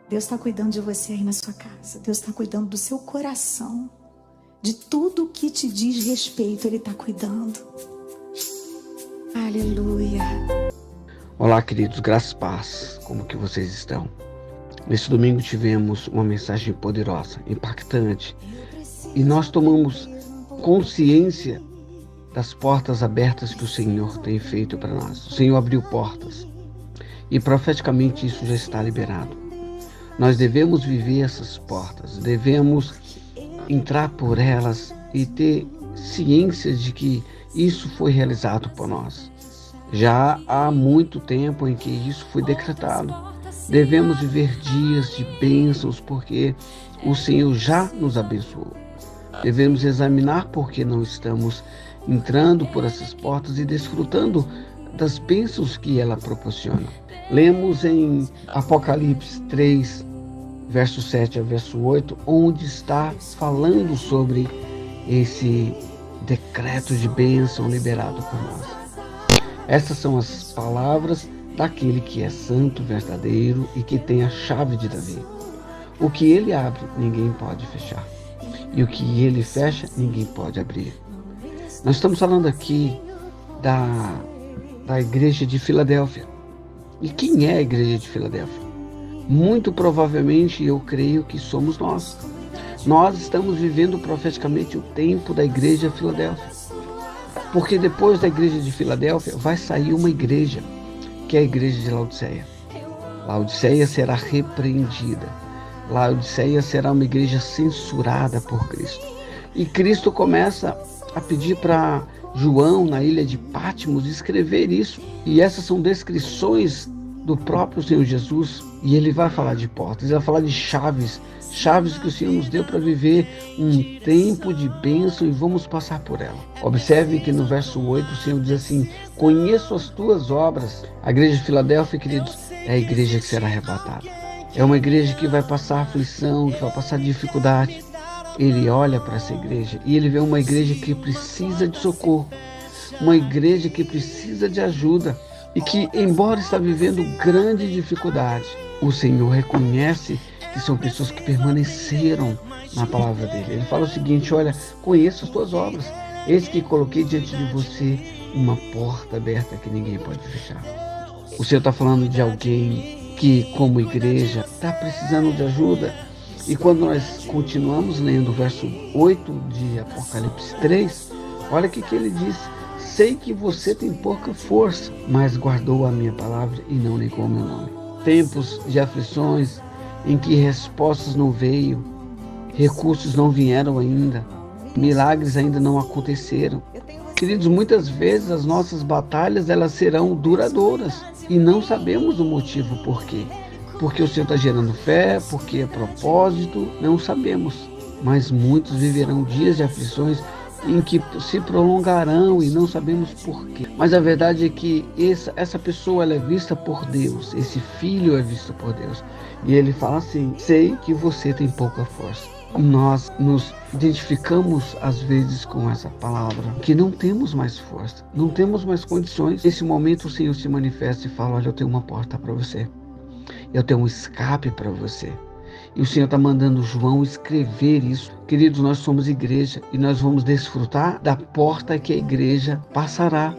Deus está cuidando de você aí na sua casa. Deus está cuidando do seu coração. De tudo que te diz respeito, Ele está cuidando. Aleluia. Olá, queridos, graças e paz. Como que vocês estão? Nesse domingo tivemos uma mensagem poderosa, impactante. E nós tomamos consciência das portas abertas que o Senhor tem feito para nós. O Senhor abriu portas. E profeticamente isso já está liberado. Nós devemos viver essas portas, devemos entrar por elas e ter ciência de que isso foi realizado por nós. Já há muito tempo em que isso foi decretado. Devemos viver dias de bênçãos porque o Senhor já nos abençoou. Devemos examinar porque não estamos entrando por essas portas e desfrutando das bênçãos que ela proporciona. Lemos em Apocalipse 3, verso 7 a verso 8, onde está falando sobre esse decreto de bênção liberado por nós. Essas são as palavras daquele que é santo, verdadeiro e que tem a chave de Davi. O que ele abre, ninguém pode fechar. E o que ele fecha, ninguém pode abrir. Nós estamos falando aqui da igreja de Filadélfia. E quem é a igreja de Filadélfia? Muito provavelmente eu creio que somos nós. Nós estamos vivendo profeticamente o tempo da igreja de Filadélfia. Porque depois da igreja de Filadélfia vai sair uma igreja, que é a igreja de Laodiceia. Laodiceia será repreendida. Laodiceia será uma igreja censurada por Cristo. E Cristo começa a pedir para João, na ilha de Patmos, escrever isso. E essas são descrições do próprio Senhor Jesus. E ele vai falar de portas, ele vai falar de chaves que o Senhor nos deu para viver um tempo de bênção e vamos passar por ela. Observe que no verso 8 o Senhor diz assim: conheço as tuas obras. A igreja de Filadélfia, queridos, é a igreja que será arrebatada. É uma igreja que vai passar aflição, que vai passar dificuldade. Ele olha para essa igreja e ele vê uma igreja que precisa de socorro, uma igreja que precisa de ajuda e que, embora está vivendo grande dificuldade, o Senhor reconhece que são pessoas que permaneceram na palavra dele. Ele fala o seguinte: olha, conheço as tuas obras, eis que coloquei diante de você uma porta aberta que ninguém pode fechar. O Senhor está falando de alguém que, como igreja, está precisando de ajuda. E quando nós continuamos lendo o verso 8 de Apocalipse 3, olha o que ele diz: sei que você tem pouca força, mas guardou a minha palavra e não negou o meu nome. Tempos de aflições em que respostas não veio, recursos não vieram ainda, milagres ainda não aconteceram. Queridos, muitas vezes as nossas batalhas elas serão duradouras e não sabemos o motivo por quê. Porque o Senhor está gerando fé, porque é propósito, não sabemos. Mas muitos viverão dias de aflições em que se prolongarão e não sabemos porquê. Mas a verdade é que essa pessoa ela é vista por Deus, esse filho é visto por Deus. E ele fala assim: sei que você tem pouca força. Nós nos identificamos às vezes com essa palavra, que não temos mais força, não temos mais condições. Nesse momento o Senhor se manifesta e fala: olha, eu tenho uma porta para você. Eu tenho um escape para você. E o Senhor está mandando João escrever isso. Queridos, nós somos igreja e nós vamos desfrutar da porta que a igreja passará.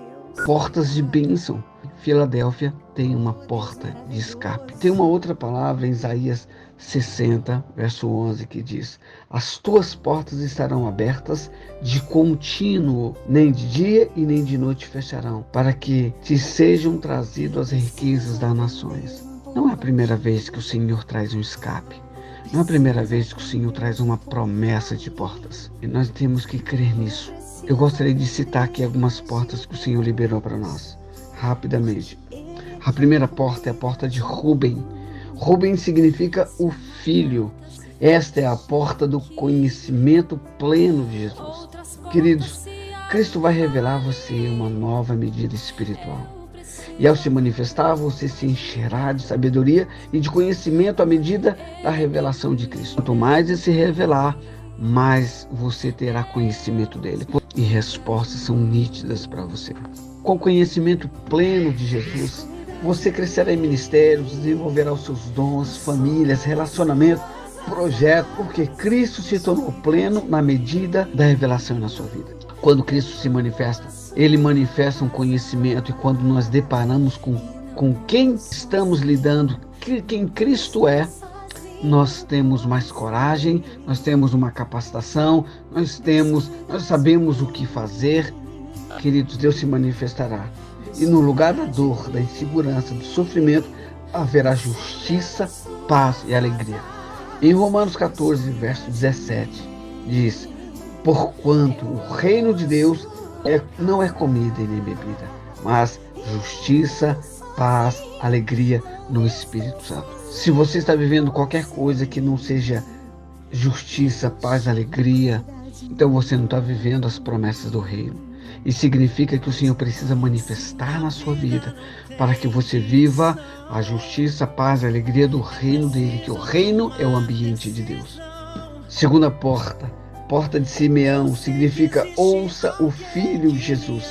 Portas de bênção. Filadélfia tem uma porta de escape. Tem uma outra palavra em Isaías 60, verso 11, que diz: as tuas portas estarão abertas de contínuo, nem de dia e nem de noite fecharão, para que te sejam trazidas as riquezas das nações. Não é a primeira vez que o Senhor traz um escape. Não é a primeira vez que o Senhor traz uma promessa de portas. E nós temos que crer nisso. Eu gostaria de citar aqui algumas portas que o Senhor liberou para nós, rapidamente. A primeira porta é a porta de Rubem. Rubem significa o filho. Esta é a porta do conhecimento pleno de Jesus. Queridos, Cristo vai revelar a você uma nova medida espiritual. E ao se manifestar, você se encherá de sabedoria e de conhecimento à medida da revelação de Cristo. Quanto mais ele se revelar, mais você terá conhecimento dele. E respostas são nítidas para você. Com o conhecimento pleno de Jesus, Você crescerá em ministérios, desenvolverá os seus dons, famílias, relacionamentos, projetos, porque Cristo se tornou pleno na medida da revelação na sua vida. Quando Cristo se manifesta, Ele manifesta um conhecimento, e quando nós deparamos com quem estamos lidando, quem Cristo é, nós temos mais coragem, nós temos uma capacitação, nós sabemos o que fazer. Queridos, Deus se manifestará. E no lugar da dor, da insegurança, do sofrimento, haverá justiça, paz e alegria. Em Romanos 14, verso 17, diz: porquanto o reino de Deus não é comida e nem bebida, mas justiça, paz, alegria no Espírito Santo. Se você está vivendo qualquer coisa que não seja justiça, paz, alegria, então você não está vivendo as promessas do reino. E significa que o Senhor precisa manifestar na sua vida para que você viva a justiça, a paz e a alegria do reino dele, que o reino é o ambiente de Deus. Segunda porta, porta de Simeão, significa ouça o Filho de Jesus.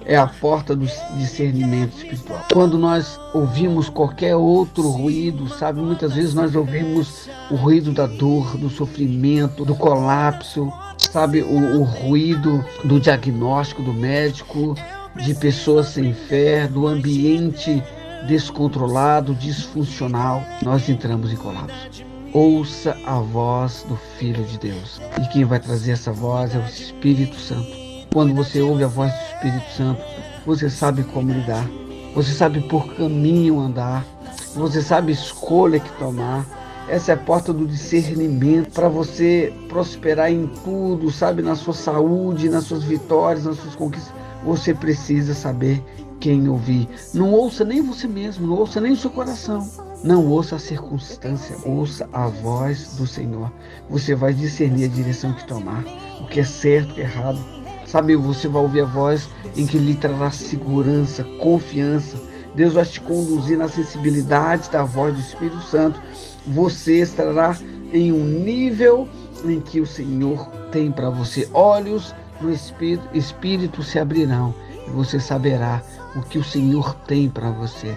É a porta do discernimento espiritual. Quando nós ouvimos qualquer outro ruído, sabe, muitas vezes nós ouvimos o ruído da dor, do sofrimento, do colapso, sabe, o ruído do diagnóstico do médico, de pessoas sem fé, do ambiente descontrolado, disfuncional, nós entramos em colapso. Ouça a voz do Filho de Deus. E quem vai trazer essa voz é o Espírito Santo. Quando você ouve a voz do Espírito Santo, você sabe como lidar, você sabe por caminho andar, você sabe a escolha que tomar. Essa é a porta do discernimento para você prosperar em tudo, sabe, na sua saúde, nas suas vitórias, nas suas conquistas. Você precisa saber quem ouvir. Não ouça nem você mesmo, não ouça nem o seu coração. Não ouça a circunstância, ouça a voz do Senhor. Você vai discernir a direção que tomar, o que é certo, o que é errado. Sabe, você vai ouvir a voz em que lhe trará segurança, confiança. Deus vai te conduzir na sensibilidade da voz do Espírito Santo. Você estará em um nível em que o Senhor tem para você. Olhos no Espírito se abrirão e você saberá o que o Senhor tem para você.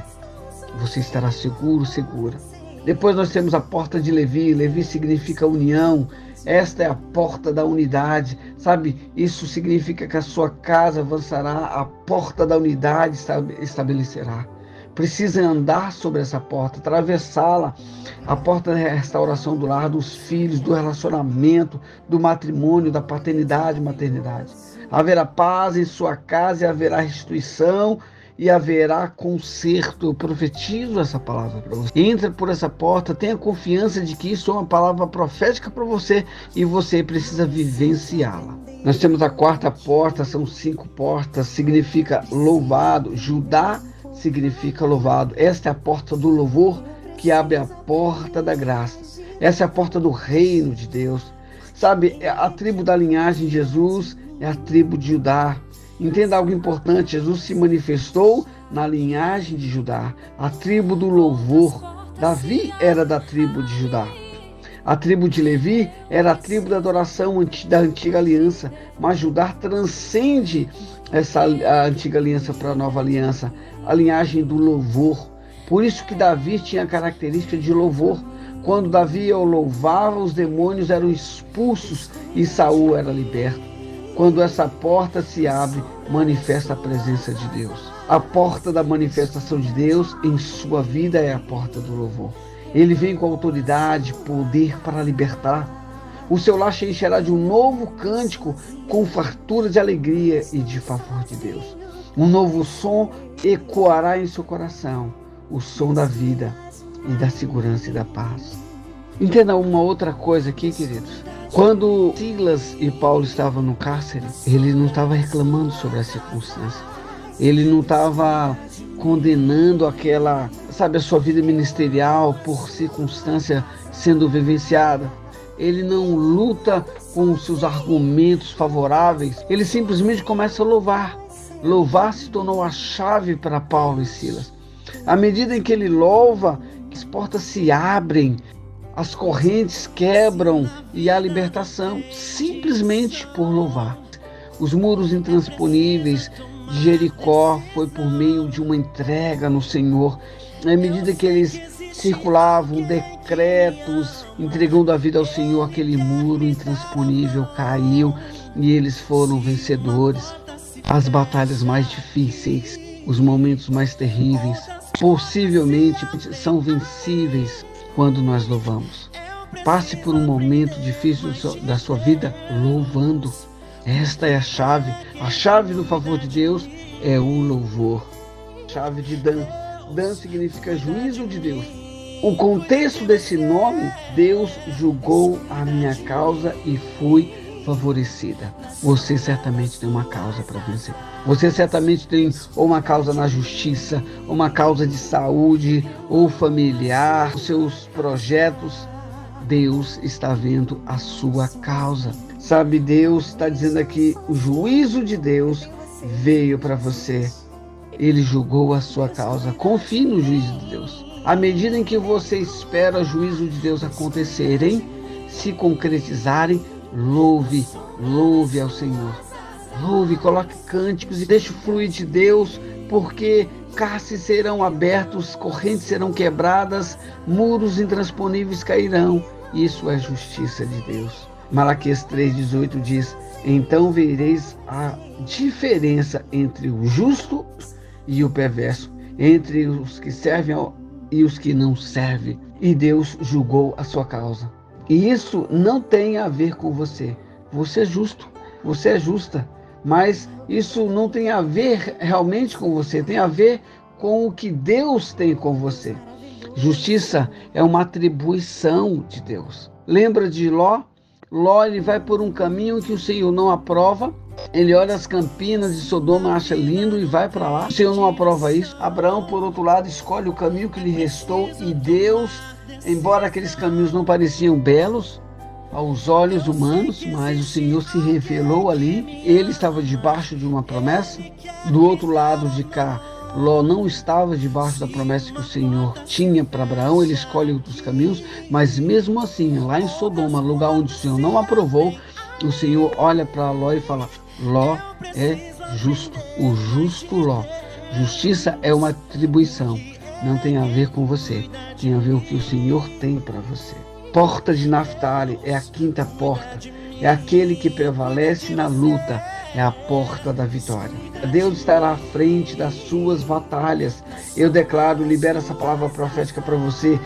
Você estará seguro, segura. Depois nós temos a porta de Levi. Levi significa união. Esta é a porta da unidade, sabe? Isso significa que a sua casa avançará, a porta da unidade estabelecerá. Precisa andar sobre essa porta, atravessá-la, a porta da restauração do lar, dos filhos, do relacionamento, do matrimônio, da paternidade e maternidade. Haverá paz em sua casa e haverá restituição e haverá conserto. Eu profetizo essa palavra para você. Entra por essa porta, tenha confiança de que isso é uma palavra profética para você e você precisa vivenciá-la. Nós temos a quarta porta, são 5 portas, significa louvado. Judá significa louvado. Esta é a porta do louvor que abre a porta da graça. Essa é a porta do reino de Deus. Sabe, a tribo da linhagem de Jesus é a tribo de Judá. Entenda algo importante, Jesus se manifestou na linhagem de Judá, a tribo do louvor. Davi era da tribo de Judá. A tribo de Levi era a tribo da adoração da antiga aliança, mas Judá transcende a antiga aliança para a nova aliança, a linhagem do louvor. Por isso que Davi tinha a característica de louvor. Quando Davi o louvava, os demônios eram expulsos e Saul era liberto. Quando essa porta se abre, manifesta a presença de Deus. A porta da manifestação de Deus em sua vida é a porta do louvor. Ele vem com autoridade, poder para libertar. O seu lar se encherá de um novo cântico com fartura de alegria e de favor de Deus. Um novo som ecoará em seu coração, o som da vida e da segurança e da paz. Entenda uma outra coisa aqui, queridos. Quando Silas e Paulo estavam no cárcere, ele não estava reclamando sobre a circunstância. Ele não estava condenando a sua vida ministerial por circunstância sendo vivenciada. Ele não luta com os seus argumentos favoráveis. Ele simplesmente começa a louvar. Louvar se tornou a chave para Paulo e Silas. À medida em que ele louva, as portas se abrem, as correntes quebram e há libertação, simplesmente por louvar. Os muros intransponíveis de Jericó foi por meio de uma entrega no Senhor. À medida que eles circulavam decretos, entregando a vida ao Senhor, aquele muro intransponível caiu e eles foram vencedores. As batalhas mais difíceis, os momentos mais terríveis, possivelmente são vencíveis quando nós louvamos. Passe por um momento difícil da sua vida louvando. Esta é a chave. A chave do favor de Deus é o louvor. Chave de Dan. Dan significa juízo de Deus. O contexto desse nome, Deus julgou a minha causa e fui favorecida. Você certamente tem uma causa para vencer. Você certamente tem ou uma causa na justiça, ou uma causa de saúde, ou familiar, os seus projetos. Deus está vendo a sua causa. Sabe, Deus está dizendo aqui, o juízo de Deus veio para você. Ele julgou a sua causa. Confie no juízo de Deus. À medida em que você espera o juízo de Deus acontecerem, se concretizarem, louve ao Senhor. Louve, coloque cânticos e deixe fluir de Deus, porque cárceres serão abertos, correntes serão quebradas, muros intransponíveis cairão. Isso é justiça de Deus. Malaquias 3,18 diz: então vereis a diferença entre o justo e o perverso, entre os que servem e os que não servem. E Deus julgou a sua causa. E isso não tem a ver com você. Você é justo, você é justa, mas isso não tem a ver realmente com você, tem a ver com o que Deus tem com você. Justiça é uma atribuição de Deus. Lembra de Ló? Ló, ele vai por um caminho que o Senhor não aprova. Ele olha as campinas de Sodoma, acha lindo e vai para lá. O Senhor não aprova isso. Abraão, por outro lado, escolhe o caminho que lhe restou e Deus, embora aqueles caminhos não pareciam belos aos olhos humanos, mas o Senhor se revelou ali. Ele estava debaixo de uma promessa. Do outro lado de cá, Ló não estava debaixo da promessa que o Senhor tinha para Abraão. Ele escolhe outros caminhos, mas mesmo assim, lá em Sodoma, lugar onde o Senhor não aprovou, o Senhor olha para Ló e fala: Ló é justo, o justo Ló. Justiça é uma atribuição, não tem a ver com você, tem a ver com o que o Senhor tem para você. Porta de Naftali é a quinta porta, é aquele que prevalece na luta, é a porta da vitória. Deus estará à frente das suas batalhas. Eu declaro, libero essa palavra profética para você.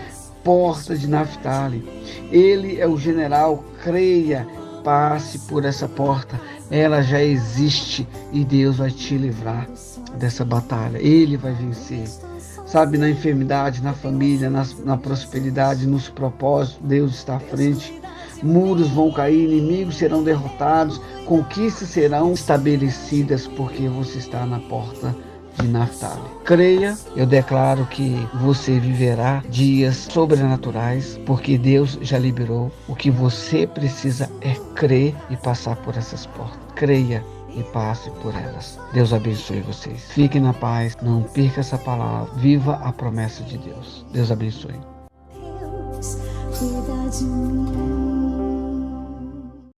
Porta de Naftali. Ele é o general, creia, passe por essa porta. Ela já existe e Deus vai te livrar dessa batalha. Ele vai vencer. Sabe, na enfermidade, na família, na prosperidade, nos propósitos, Deus está à frente. Muros vão cair, inimigos serão derrotados, conquistas serão estabelecidas, porque você está na porta de Naftali. Creia, eu declaro que você viverá dias sobrenaturais, porque Deus já liberou. O que você precisa é crer e passar por essas portas. Creia e passe por elas. Deus abençoe vocês. Fiquem na paz, não perca essa palavra. Viva a promessa de Deus. Deus abençoe. Deus, cuida de mim.